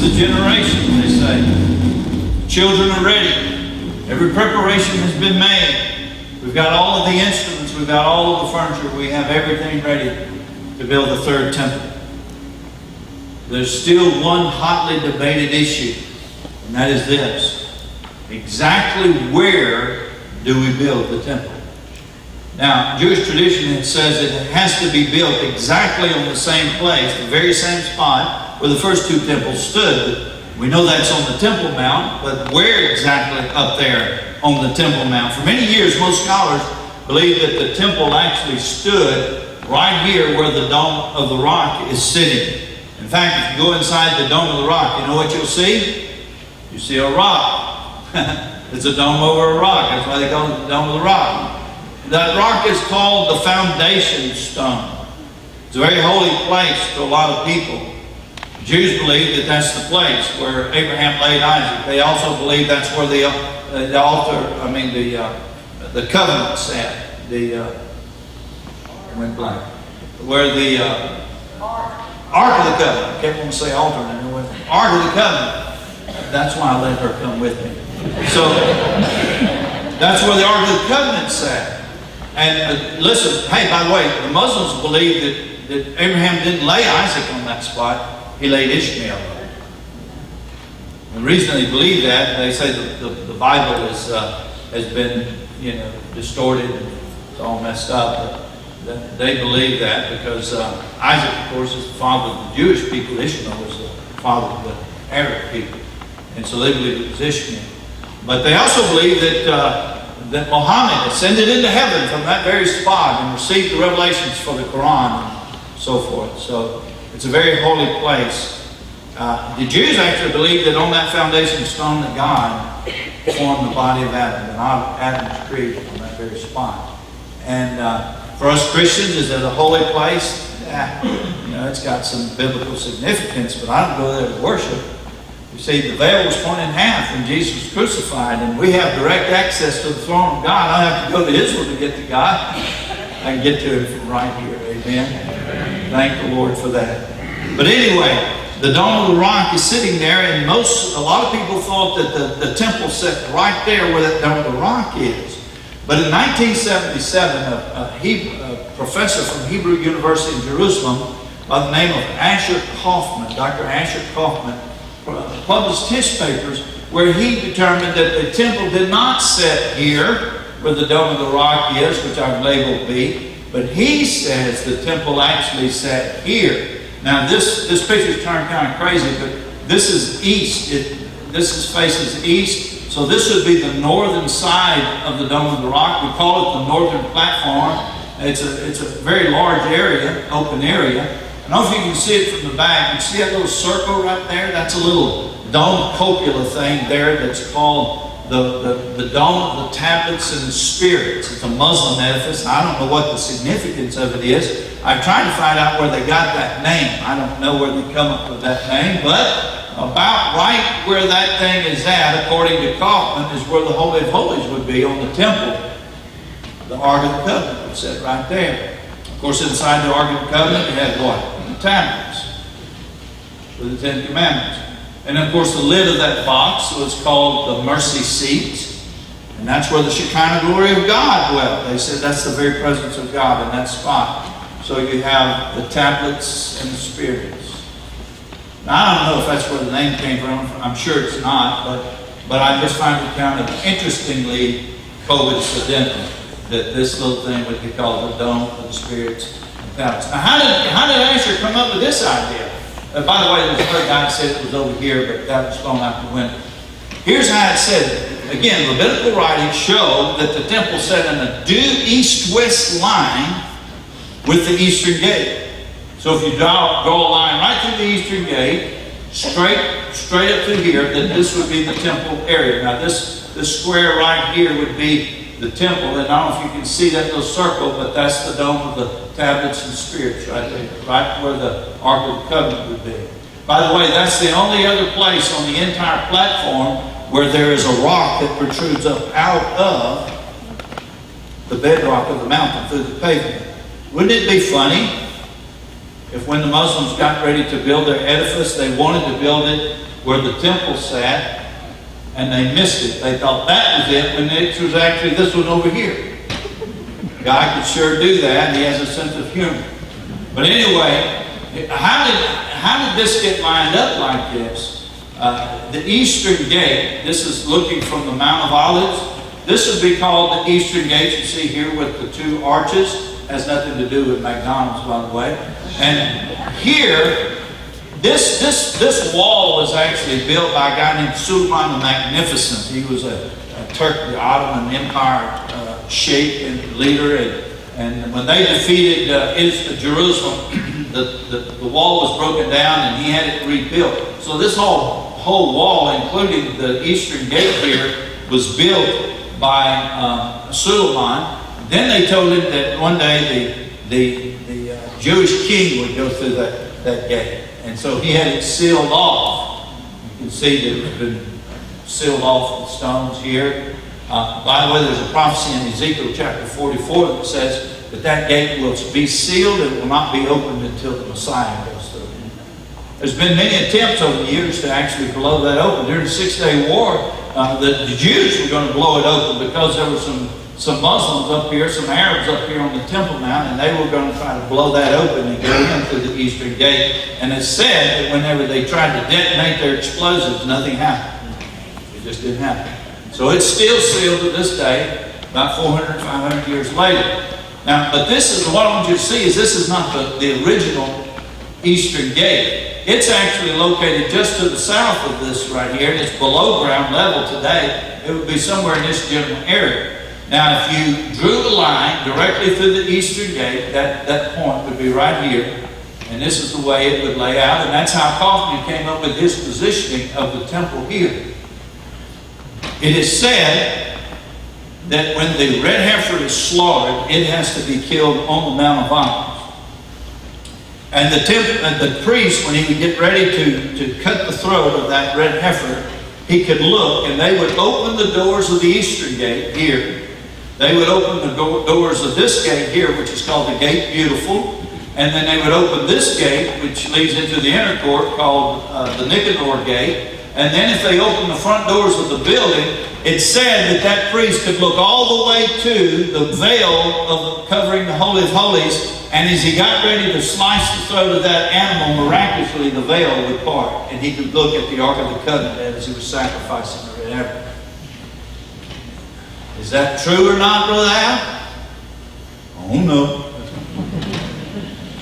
the generation, they say. Children are ready. Every preparation has been made. We've got all of the instruments. We've got all of the furniture. We have everything ready to build the third temple. There's still one hotly debated issue, and that is this. Exactly where do we build the temple? Now, Jewish tradition says it has to be built exactly on the same place, the very same spot where the first two temples stood. We know that's on the Temple Mount, but where exactly up there on the Temple Mount? For many years, most scholars believe that the temple actually stood right here where the Dome of the Rock is sitting. In fact, if you go inside the Dome of the Rock, you know what you'll see? You see a rock. It's a dome over a rock. That's why they call it the Dome of the Rock. That rock is called the foundation stone. It's a very holy place to a lot of people. Jews believe that that's the place where Abraham laid Isaac. They also believe that's where the covenant sat. Where the Ark of the Covenant. I kept wanting to say altar. Ark of the Covenant. That's why I let her come with me. So that's where the Ark of the Covenant sat. And listen, hey, by the way, the Muslims believe that Abraham didn't lay Isaac on that spot. He laid Ishmael. The reason they believe that, they say the Bible has been, distorted and it's all messed up. But they believe that because Isaac, of course, is the father of the Jewish people. Ishmael was the father of the Arab people. And so they believe it was Ishmael. But they also believe that Muhammad ascended into heaven from that very spot and received the revelations for the Quran and so forth. So it's a very holy place. The Jews actually believe that on that foundation stone that God formed the body of Adam, and Adam was created on that very spot. And for us Christians, is it a holy place? Yeah, it's got some biblical significance, but I don't go there to worship. You see, the veil was torn in half when Jesus was crucified, and we have direct access to the throne of God. I don't have to go to Israel to get to God. I can get to Him from right here. Amen. Thank the Lord for that. But anyway, the Dome of the Rock is sitting there, and a lot of people thought that the temple sat right there where that Dome of the Rock is. But in 1977, a professor from Hebrew University in Jerusalem by the name of Asher Kaufman, Dr. Asher Kaufman, published his papers where he determined that the temple did not sit here where the Dome of the Rock is, which I've labeled B, but he says the temple actually sat here. Now this picture's turned kind of crazy, but this is east. This faces east, so this would be the northern side of the Dome of the Rock. We call it the northern platform. It's a very large area, open area. I don't know if you can see it from the back. You see that little circle right there? That's a little dome cupola thing there that's called the Dome of the Tablets and the Spirits. It's a Muslim edifice. I don't know what the significance of it is. I've tried to find out where they got that name. I don't know where they come up with that name, but about right where that thing is at, according to Kaufman, is where the Holy of Holies would be on the temple. The Ark of the Covenant would sit right there. Of course, inside the Ark of the Covenant, you had what? Tablets with the Ten Commandments. And of course the lid of that box was called the mercy seat, and that's where the Shekinah glory of God dwelt. They said that's the very presence of God in that spot. So you have the tablets and the spirits. Now I don't know if that's where the name came from. I'm sure it's not, but I just find it kind of interestingly coincidental that this little thing would be called the Dome of the Spirits. Now, how did Asher come up with this idea? By the way, there's another guy that said it was over here, but that was thrown out the window. Here's how it said it. Again, Levitical writings show that the temple sat in a due east-west line with the eastern gate. So if you draw a line right through the eastern gate, straight up through here, then this would be the temple area. Now this square right here would be the temple, and I don't know if you can see that little circle, but that's the Dome of the Tablets and Spirits right there, right where the Ark of the Covenant would be. By the way, that's the only other place on the entire platform where there is a rock that protrudes up out of the bedrock of the mountain through the pavement. Wouldn't it be funny if when the Muslims got ready to build their edifice, they wanted to build it where the temple sat, and they missed it. They thought that was it, when it was actually this one over here. God could sure do that. He has a sense of humor. But anyway, how did this get lined up like this? The Eastern Gate, this is looking from the Mount of Olives. This would be called the Eastern Gate. You see here with the two arches. Has nothing to do with McDonald's, by the way. And here, this wall was actually built by a guy named Suleiman the Magnificent. He was a Turk, the Ottoman Empire sheikh and leader. And when they defeated Jerusalem, the wall was broken down and he had it rebuilt. So this whole wall, including the Eastern Gate here, was built by Suleiman. Then they told him that one day the Jewish king would go through that gate. And so he had it sealed off. You can see that it's been sealed off with stones here. By the way, there's a prophecy in Ezekiel chapter 44 that says that gate will be sealed and will not be opened until the Messiah goes through. There's been many attempts over the years to actually blow that open. During the 6-Day War, the Jews were going to blow it open because there were some Muslims up here, some Arabs up here on the Temple Mount, and they were going to try to blow that open and go in through the Eastern Gate. And it's said that whenever they tried to detonate their explosives, nothing happened. It just didn't happen. So it's still sealed to this day, about 400, 500 years later. Now, but this is what I want you to see, is this is not the original Eastern Gate. It's actually located just to the south of this right here, and it's below ground level today. It would be somewhere in this general area. Now, if you drew a line directly through the Eastern Gate, that point would be right here, and this is the way it would lay out, and that's how Kaufman came up with his positioning of the temple here. It is said that when the red heifer is slaughtered, it has to be killed on the Mount of Olives. And the priest, when he would get ready to cut the throat of that red heifer, he could look, and they would open the doors of the Eastern Gate here. They would open the doors of this gate here, which is called the Gate Beautiful. And then they would open this gate, which leads into the inner court, called the Nicanor Gate. And then if they opened the front doors of the building, it said that priest could look all the way to the veil of covering the Holy of Holies. And as he got ready to slice the throat of that animal, miraculously the veil would part. And he could look at the Ark of the Covenant as he was sacrificing the red heifer. Is that true or not, Brother Al? Oh no.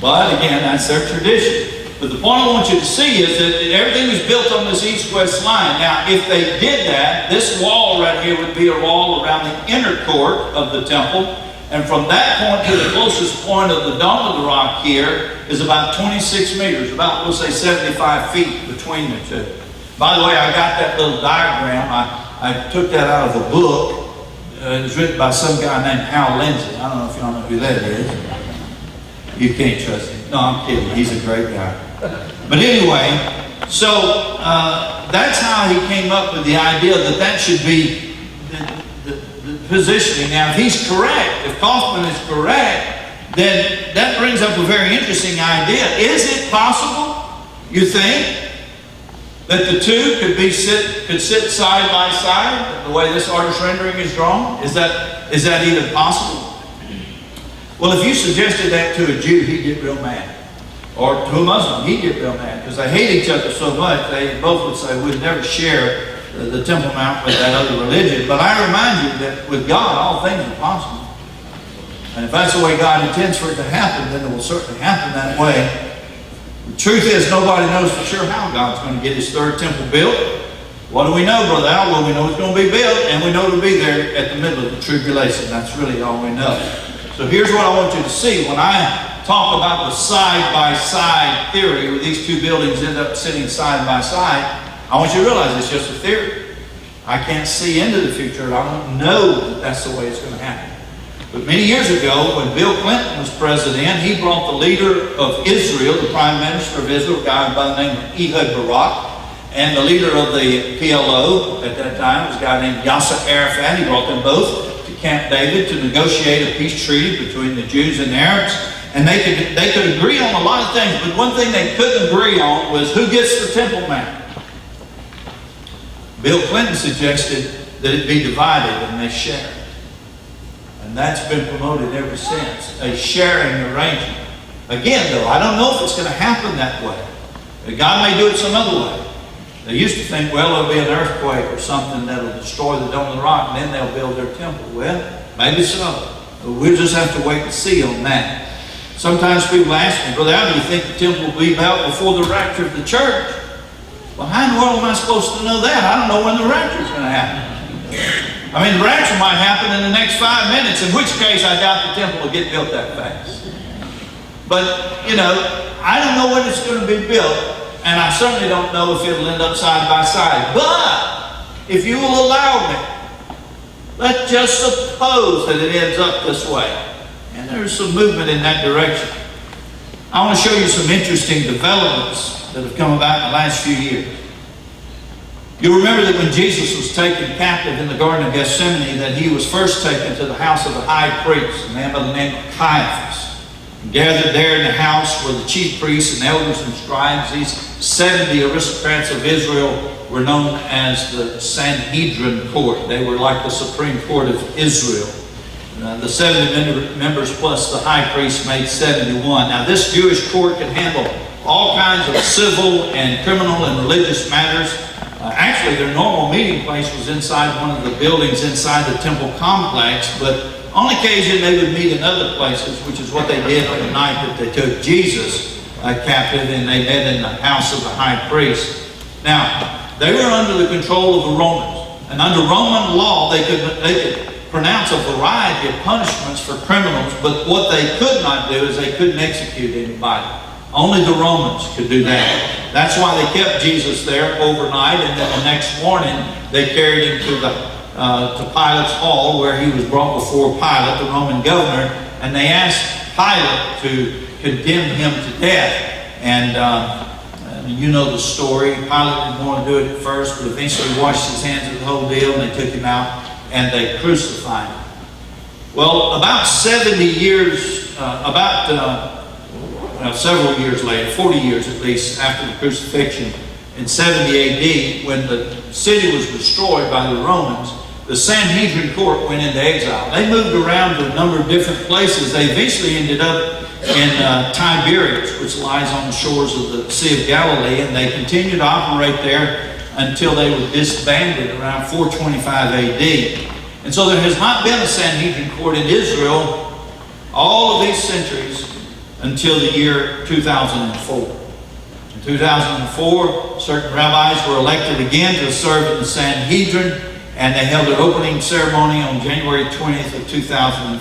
But again, that's their tradition. But the point I want you to see is that everything was built on this east-west line. Now, if they did that, this wall right here would be a wall around the inner court of the temple. And from that point to the closest point of the dome of the rock here is about 26 meters, about, we'll say, 75 feet between the two. By the way, I got that little diagram. I took that out of a book. It was written by some guy named Hal Lindsey. I don't know if y'all know who that is. You can't trust him. No, I'm kidding. He's a great guy. But anyway, so that's how he came up with the idea that should be the positioning. Now, if he's correct, if Kaufman is correct, then that brings up a very interesting idea. Is it possible, you think, that the two could sit side by side, the way this artist rendering is drawn? Is that even possible? Well, if you suggested that to a Jew, he'd get real mad. Or to a Muslim, he'd get real mad, because they hate each other so much, they both would say, we'd never share the Temple Mount with that other religion. But I remind you that with God, all things are possible. And if that's the way God intends for it to happen, then it will certainly happen that way. The truth is, nobody knows for sure how God's going to get his third temple built. What do we know, Brother Al? Well, we know it's going to be built, and we know it'll be there at the middle of the tribulation. That's really all we know. So here's what I want you to see. When I talk about the side-by-side theory, where these two buildings end up sitting side by side, I want you to realize it's just a theory. I can't see into the future, and I don't know that that's the way it's going to happen. But many years ago, when Bill Clinton was president, he brought the leader of Israel, the prime minister of Israel, a guy by the name of Ehud Barak, and the leader of the PLO at that time was a guy named Yasser Arafat. He brought them both to Camp David to negotiate a peace treaty between the Jews and the Arabs. And they could agree on a lot of things, but one thing they couldn't agree on was who gets the Temple Mount. Bill Clinton suggested that it be divided and they share it. And that's been promoted ever since, a sharing arrangement. Again, though, I don't know if it's going to happen that way. God may do it some other way. They used to think, well, there'll be an earthquake or something that'll destroy the Dome of the Rock, and then they'll build their temple. Well, maybe so. But we'll just have to wait and see on that. Sometimes people ask me, Brother, how do you think the temple will be built before the rapture of the church? Well, how in the world am I supposed to know that? I don't know when the rapture is going to happen. I mean, the rapture might happen in the next 5 minutes, in which case I doubt the temple will get built that fast. But, I don't know when it's going to be built, and I certainly don't know if it'll end up side by side. But, if you will allow me, let's just suppose that it ends up this way. And there's some movement in that direction. I want to show you some interesting developments that have come about in the last few years. You'll remember that when Jesus was taken captive in the Garden of Gethsemane, that he was first taken to the house of the high priest, a man by the name of Caiaphas. And gathered there in the house were the chief priests and elders and scribes. These 70 aristocrats of Israel were known as the Sanhedrin court. They were like the Supreme Court of Israel. The 70 members plus the high priest made 71. Now this Jewish court could handle all kinds of civil and criminal and religious matters. Actually, their normal meeting place was inside one of the buildings inside the temple complex, but on occasion they would meet in other places, which is what they did on the night that they took Jesus captive, and they met in the house of the high priest. Now, they were under the control of the Romans, and under Roman law they could pronounce a variety of punishments for criminals, but what they could not do is they couldn't execute anybody. Only the Romans could do that. That's why they kept Jesus there overnight, and then the next morning they carried him to Pilate's hall, where he was brought before Pilate, the Roman governor, and they asked Pilate to condemn him to death. And you know the story. Pilate didn't want to do it at first, but eventually washed his hands of the whole deal, and they took him out and they crucified him. Well, about 70 years, several years later, 40 years at least after the crucifixion, in 70 AD, when the city was destroyed by the Romans, the Sanhedrin court went into exile. They moved around to a number of different places. They eventually ended up in Tiberias, which lies on the shores of the Sea of Galilee, and they continued to operate there until they were disbanded around 425 AD. And so there has not been a Sanhedrin court in Israel all of these centuries until the year 2004. In 2004, certain rabbis were elected again to serve in the Sanhedrin, and they held their opening ceremony on January 20th of 2005.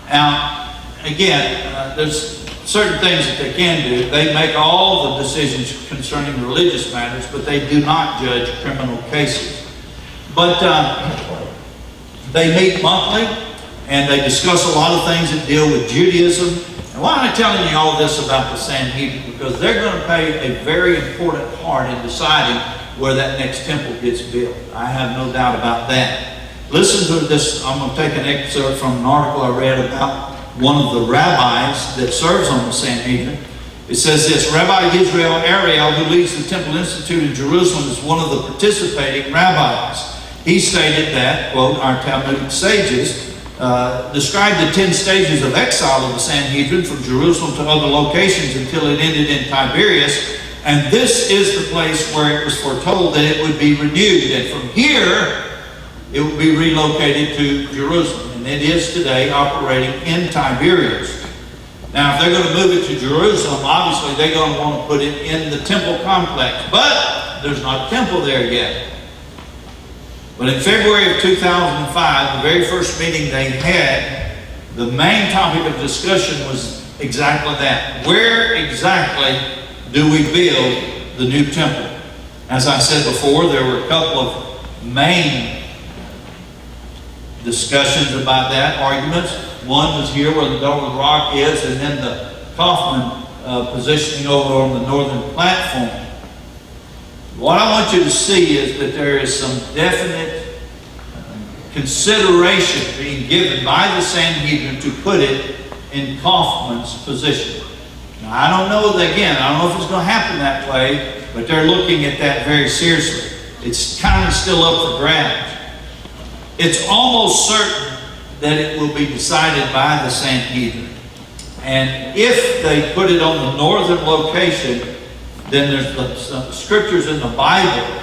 Now, again, there's certain things that they can do. They make all the decisions concerning religious matters, but they do not judge criminal cases. But they meet monthly, and they discuss a lot of things that deal with Judaism. And why am I telling you all this about the Sanhedrin? Because they're going to play a very important part in deciding where that next temple gets built. I have no doubt about that. Listen to this. I'm going to take an excerpt from an article I read about one of the rabbis that serves on the Sanhedrin. It says this: Rabbi Israel Ariel, who leads the Temple Institute in Jerusalem, is one of the participating rabbis. He stated that, quote, our Talmudic sages described the 10 stages of exile of the Sanhedrin from Jerusalem to other locations until it ended in Tiberias, and this is the place where it was foretold that it would be renewed, and from here it would be relocated to Jerusalem. And it is today operating in Tiberias. Now, if they're going to move it to Jerusalem, obviously they're going to want to put it in the temple complex. But there's not a temple there yet. But in February of 2005, the very first meeting they had, the main topic of discussion was exactly that. Where exactly do we build the new temple? As I said before, there were a couple of main discussions about that, arguments. One was here where the Dome of the Rock is, and then the Kaufman positioning over on the northern platform. What I want you to see is that there is some definite consideration being given by the Sanhedrin to put it in Kaufman's position. Now, I don't know if it's going to happen that way, but they're looking at that very seriously. It's kind of still up for grabs. It's almost certain that it will be decided by the Sanhedrin. And if they put it on the northern location, then there's some scriptures in the Bible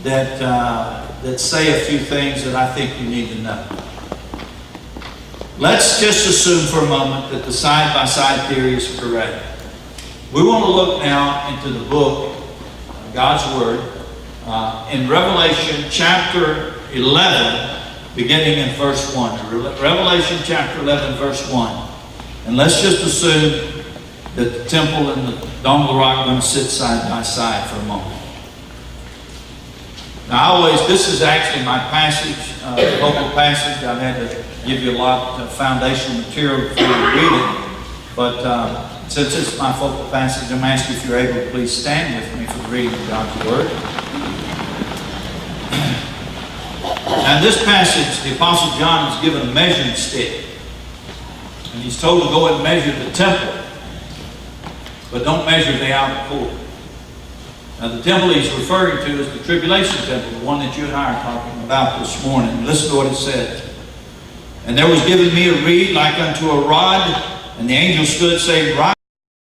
that say a few things that I think you need to know. Let's just assume for a moment that the side-by-side theory is correct. We want to look now into the book, God's Word, in Revelation chapter 11, beginning in verse 1. Revelation chapter 11, verse 1. And let's just assume that the temple and the Dome of the Rock are going to sit side by side for a moment. Now, this is actually my passage, local passage. I've had to give you a lot of foundational material before you read it. But since it's my focal passage, I'm asking if you're able to please stand with me for the reading of God's Word. Now, in this passage, the Apostle John is given a measuring stick. And he's told to go and measure the temple. But don't measure the outer court. Now, the temple he's referring to is the tribulation temple, the one that you and I are talking about this morning. Listen to what it says. And there was given me a reed like unto a rod, and the angel stood, saying, Rise.